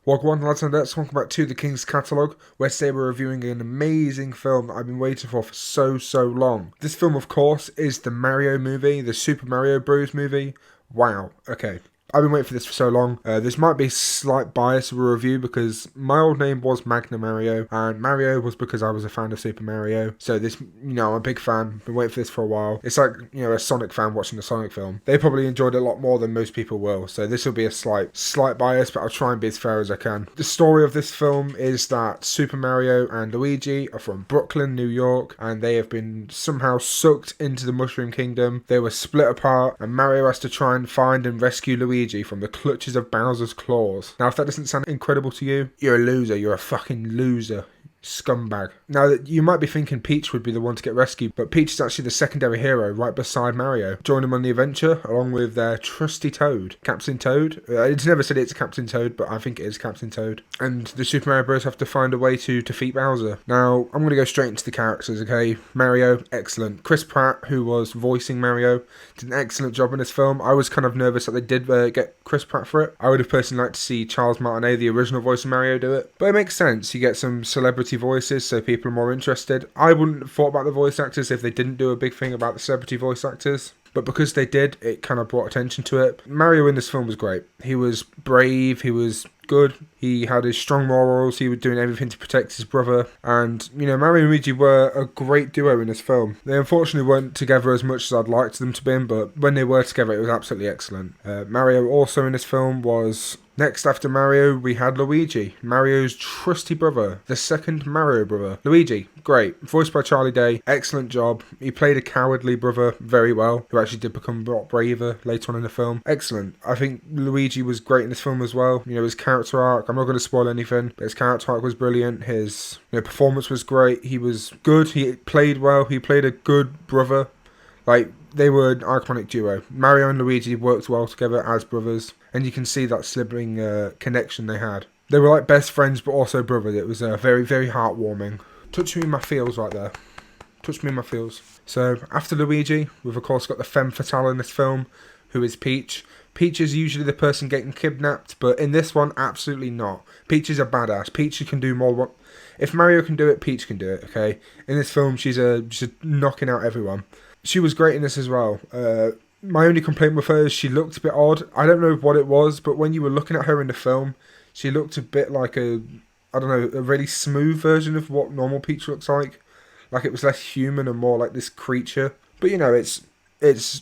Wagwan lads and let's welcome back to the King's Catalogue, where today we're reviewing an amazing film that I've been waiting for so long. This film, of course, is the Mario movie, the Super Mario Bros. Movie. Wow, okay. I've been waiting for this for so long. This might be a slight bias of a review because my old name was MagnaMario, and Mario was because I was a fan of Super Mario. So this, I'm a big fan. Been waiting for this for a while. It's like, a Sonic fan watching a Sonic film. They probably enjoyed it a lot more than most people will. So this will be a slight bias, but I'll try and be as fair as I can. The story of this film is that Super Mario and Luigi are from Brooklyn, New York, and they have been somehow sucked into the Mushroom Kingdom. They were split apart, and Mario has to try and find and rescue Luigi from the clutches of Bowser's claws. Now, if that doesn't sound incredible to you, you're a loser. You're a fucking loser. Scumbag. Now, you might be thinking Peach would be the one to get rescued, but Peach is actually the secondary hero right beside Mario. Join them on the adventure along with their trusty Toad. Captain Toad. It's never said it's Captain Toad, but I think it is Captain Toad. And the Super Mario Bros. Have to find a way to defeat Bowser. Now, I'm going to go straight into the characters, okay? Mario, excellent. Chris Pratt, who was voicing Mario, did an excellent job in this film. I was kind of nervous that they did get Chris Pratt for it. I would have personally liked to see Charles Martinet, the original voice of Mario, do it. But it makes sense. You get some celebrity voices, so people are more interested. I wouldn't have thought about the voice actors if they didn't do a big thing about the celebrity voice actors, but because they did, it kind of brought attention to it. Mario in this film was great. He was brave, he was good, he had his strong morals, he was doing everything to protect his brother, and Mario and Luigi were a great duo in this film. They unfortunately weren't together as much as I'd liked them to be, but when they were together it was absolutely excellent. Mario also in this film was... Next after Mario, we had Luigi, Mario's trusty brother, the second Mario brother. Luigi, great, voiced by Charlie Day, excellent job. He played a cowardly brother very well, who actually did become a lot braver later on in the film. Excellent. I think Luigi was great in this film as well. His character arc, I'm not going to spoil anything, but his character arc was brilliant. His performance was great. He was good. He played well. He played a good brother. They were an iconic duo. Mario and Luigi worked well together as brothers, and you can see that sibling connection they had. They were like best friends, but also brothers. It was very, very heartwarming. Touch me in my feels right there. Touch me in my feels. So, after Luigi, we've of course got the femme fatale in this film, who is Peach. Peach is usually the person getting kidnapped, but in this one, absolutely not. Peach is a badass. Peach can do more. If Mario can do it, Peach can do it, okay? In this film, she's just knocking out everyone. She was great in this as well. My only complaint with her is she looked a bit odd. I don't know what it was, but when you were looking at her in the film, she looked a bit like a really smooth version of what normal Peach looks like. Like it was less human and more like this creature. But it's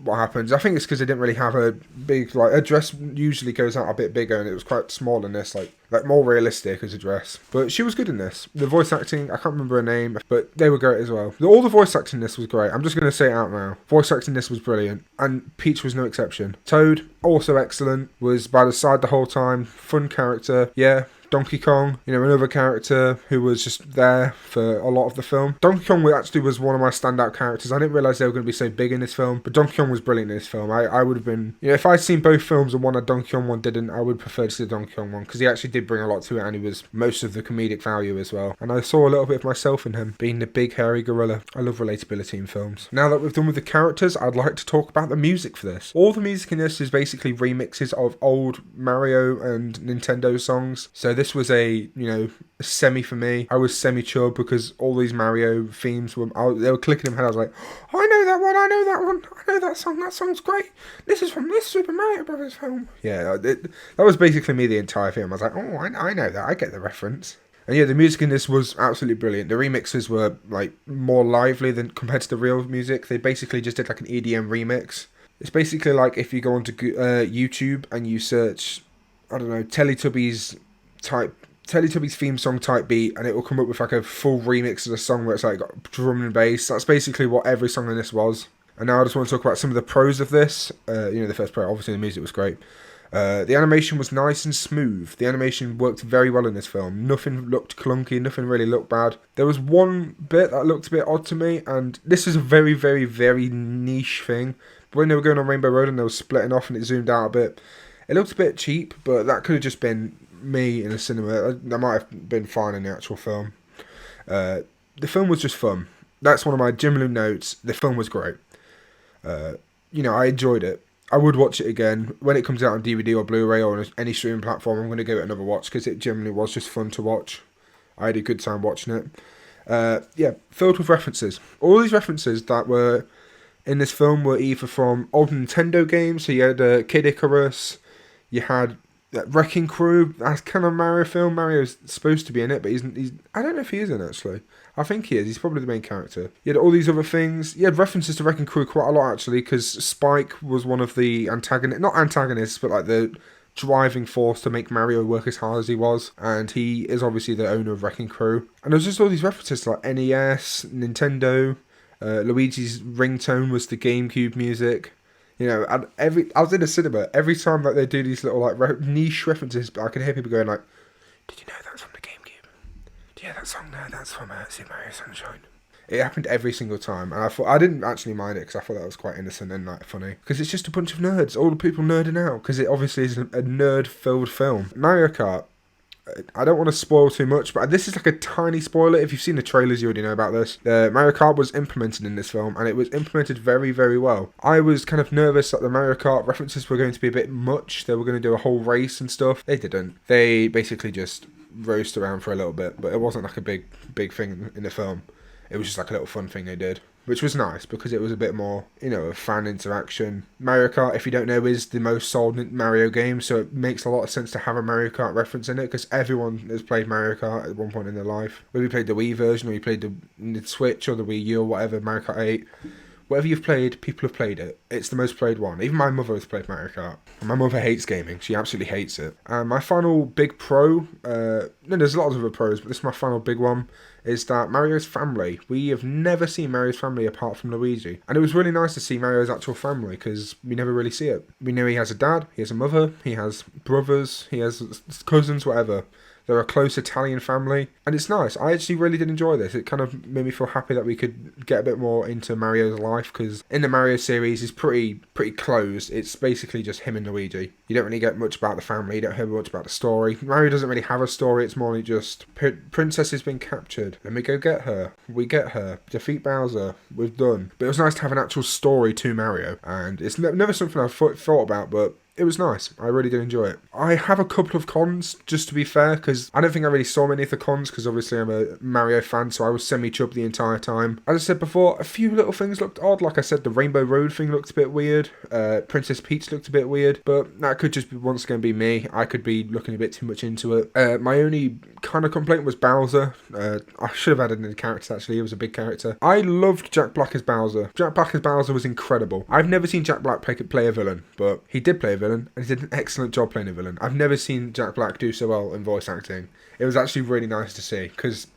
what happens. I think it's because they didn't really have a big, her dress usually goes out a bit bigger and it was quite small in this, like more realistic as a dress. But she was good in this. The voice acting, I can't remember her name, but they were great as well. All the voice acting in this was great. I'm just going to say it out now. Voice acting in this was brilliant, and Peach was no exception. Toad, also excellent, was by the side the whole time, fun character, yeah. Donkey Kong, another character who was just there for a lot of the film. Donkey Kong actually was one of my standout characters. I didn't realise they were going to be so big in this film, but Donkey Kong was brilliant in this film. I would have been, if I'd seen both films and one had Donkey Kong, one didn't, I would prefer to see the Donkey Kong one, because he actually did bring a lot to it, and he was most of the comedic value as well. And I saw a little bit of myself in him, being the big hairy gorilla. I love relatability in films. Now that we've done with the characters, I'd like to talk about the music for this. All the music in this is basically remixes of old Mario and Nintendo songs. So this was a semi for me. I was semi-chub because all these Mario themes they were clicking in my head. I was like, oh, I know that one, I know that one, I know that song, that song's great. This is from this Super Mario Brothers film. Yeah, that was basically me the entire film. I was like, oh, I know that, I get the reference. And yeah, the music in this was absolutely brilliant. The remixes were more lively than compared to the real music. They basically just did an EDM remix. It's basically like if you go onto YouTube and you search, Teletubbies theme song type beat, and it will come up with a full remix of the song where it's got drum and bass. That's basically what every song in this was. And now I just want to talk about some of the pros of this. The first pro, obviously the music was great. The animation was nice and smooth. The animation worked very well in this film. Nothing looked clunky, nothing really looked bad. There was one bit that looked a bit odd to me, and this is a very, very, very niche thing. But when they were going on Rainbow Road and they were splitting off and it zoomed out a bit, it looked a bit cheap, but that could have just been me in a cinema. That might have been fine in the actual film. The film was just fun. That's one of my Jim Lou notes. The film was great. I enjoyed it. I would watch it again when it comes out on DVD or Blu-ray or on any streaming platform. I'm going to give it another watch because it generally was just fun to watch. I had a good time watching it. Yeah, filled with references. All these references that were in this film were either from old Nintendo games. So you had Kid Icarus, you had Wrecking Crew. That's kind of Mario film. Mario's supposed to be in it, but he's I don't know if he is in it, actually. I think he is. He's probably the main character. You had all these other things. You had references to Wrecking Crew quite a lot, actually, because Spike was one of the antagonists, not antagonists, but like the driving force to make Mario work as hard as he was, and he is obviously the owner of Wrecking Crew. And there's just all these references to like NES, Nintendo. Luigi's ringtone was the GameCube music. You know, and I was in the cinema every time that they do these little like niche references, but I could hear people going like, "Did you know that's from the GameCube? Yeah, that song there, that's from Super Mario Sunshine." It happened every single time, and I didn't actually mind it because I thought that was quite innocent and like funny. Because it's just a bunch of nerds, all the people nerding out. Because it obviously is a nerd-filled film. Mario Kart. I don't want to spoil too much, but this is like a tiny spoiler. If you've seen the trailers, you already know about this. Mario Kart was implemented in this film, and it was implemented very, very well. I was kind of nervous that the Mario Kart references were going to be a bit much. They were going to do a whole race and stuff. They didn't. They basically just roast around for a little bit, but it wasn't like a big thing in the film. It was just like a little fun thing they did, which was nice because it was a bit more, you know, of fan interaction. Mario Kart, if you don't know, is the most sold Mario game, so it makes a lot of sense to have a Mario Kart reference in it because everyone has played Mario Kart at one point in their life. Whether you played the Wii version or you played the Switch or the Wii U or whatever, Mario Kart 8. Whatever you've played, people have played it. It's the most played one. Even my mother has played Mario Kart. And my mother hates gaming. She absolutely hates it. And my final big pro, no, there's a lot of other pros, but this is my final big one, is that Mario's family. We have never seen Mario's family apart from Luigi. And it was really nice to see Mario's actual family because we never really see it. We know he has a dad, he has a mother, he has brothers, he has cousins, whatever. They're a close Italian family, and it's nice. I actually really did enjoy this. It kind of made me feel happy that we could get a bit more into Mario's life, because in the Mario series, he's pretty closed. It's basically just him and Luigi. You don't really get much about the family, you don't hear much about the story. Mario doesn't really have a story, it's more like just, Princess has been captured, let me go get her. We get her. Defeat Bowser. We're done. But it was nice to have an actual story to Mario, and it's never something I've thought about, but it was nice. I really did enjoy it. I have a couple of cons, just to be fair, because I don't think I really saw many of the cons, because obviously I'm a Mario fan, so I was semi-chubbed the entire time. As I said before, a few little things looked odd. Like I said, the Rainbow Road thing looked a bit weird. Princess Peach looked a bit weird, but that could just once again be me. I could be looking a bit too much into it. My only kind of complaint was Bowser. I should have added in the character, actually. He was a big character. I loved Jack Black as Bowser. Jack Black as Bowser was incredible. I've never seen Jack Black play a villain, but he did play a villain, and he did an excellent job playing a villain. I've never seen Jack Black do so well in voice acting. It was actually really nice to see, because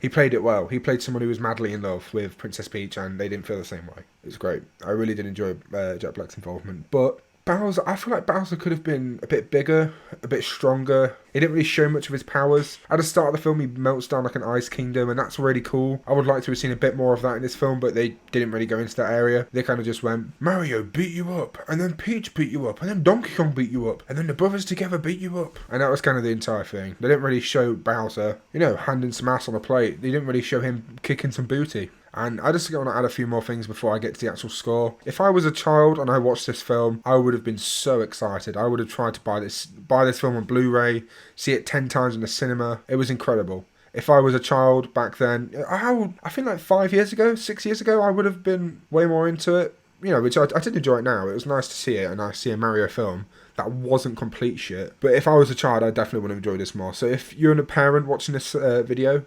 he played it well. He played someone who was madly in love with Princess Peach, and they didn't feel the same way. It was great. I really did enjoy Jack Black's involvement. But Bowser, I feel like Bowser could have been a bit bigger, a bit stronger. He didn't really show much of his powers. At the start of the film, he melts down like an ice kingdom, and that's really cool. I would like to have seen a bit more of that in this film, but they didn't really go into that area. They kind of just went, Mario beat you up, and then Peach beat you up, and then Donkey Kong beat you up, and then the brothers together beat you up. And that was kind of the entire thing. They didn't really show Bowser, you know, handing some ass on a plate. They didn't really show him kicking some booty. And I just want to add a few more things before I get to the actual score. If I was a child and I watched this film, I would have been so excited. I would have tried to buy this film on Blu-ray, see it 10 times in the cinema. It was incredible. If I was a child back then, I think like 6 years ago, I would have been way more into it. You know, which I did enjoy it now. It was nice to see it, and I see a Mario film that wasn't complete shit. But if I was a child, I definitely would have enjoyed this more. So if you're a parent watching this video,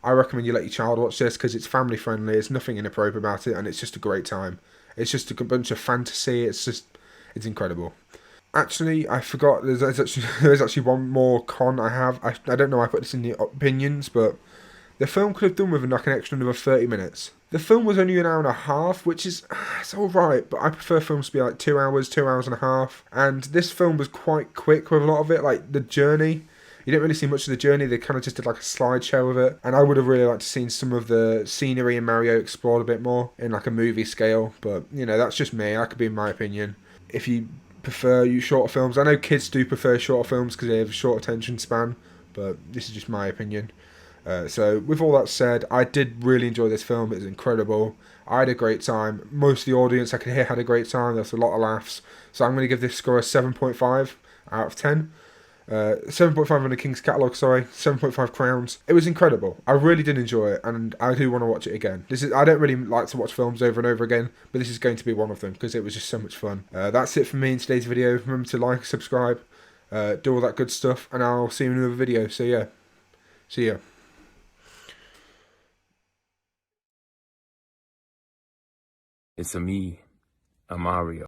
I recommend you let your child watch this because it's family friendly, there's nothing inappropriate about it, and it's just a great time. It's just a bunch of fantasy, it's incredible. Actually, I forgot, there's actually one more con I have. I don't know why I put this in the opinions, but the film could have done with like an extra another 30 minutes. The film was only an hour and a half, which is, it's alright, but I prefer films to be like 2 hours and a half, and this film was quite quick with a lot of it, like the journey. You didn't really see much of the journey, they kind of just did like a slideshow of it. And I would have really liked to seen some of the scenery in Mario explored a bit more in like a movie scale. But, you know, that's just me, that could be in my opinion. If you prefer shorter films, I know kids do prefer shorter films because they have a short attention span, but this is just my opinion. So with all that said, I did really enjoy this film. It was incredible. I had a great time. Most of the audience I could hear had a great time. There was a lot of laughs. So I'm going to give this score a 7.5 out of 10. 7.5 on the King's Catalogue, sorry. 7.5 crowns. It was incredible. I really did enjoy it, and I do want to watch it again. I don't really like to watch films over and over again, but this is going to be one of them, because it was just so much fun. That's it for me in today's video. Remember to like, subscribe, do all that good stuff, and I'll see you in another video. So yeah. See ya. It's a me, a Mario.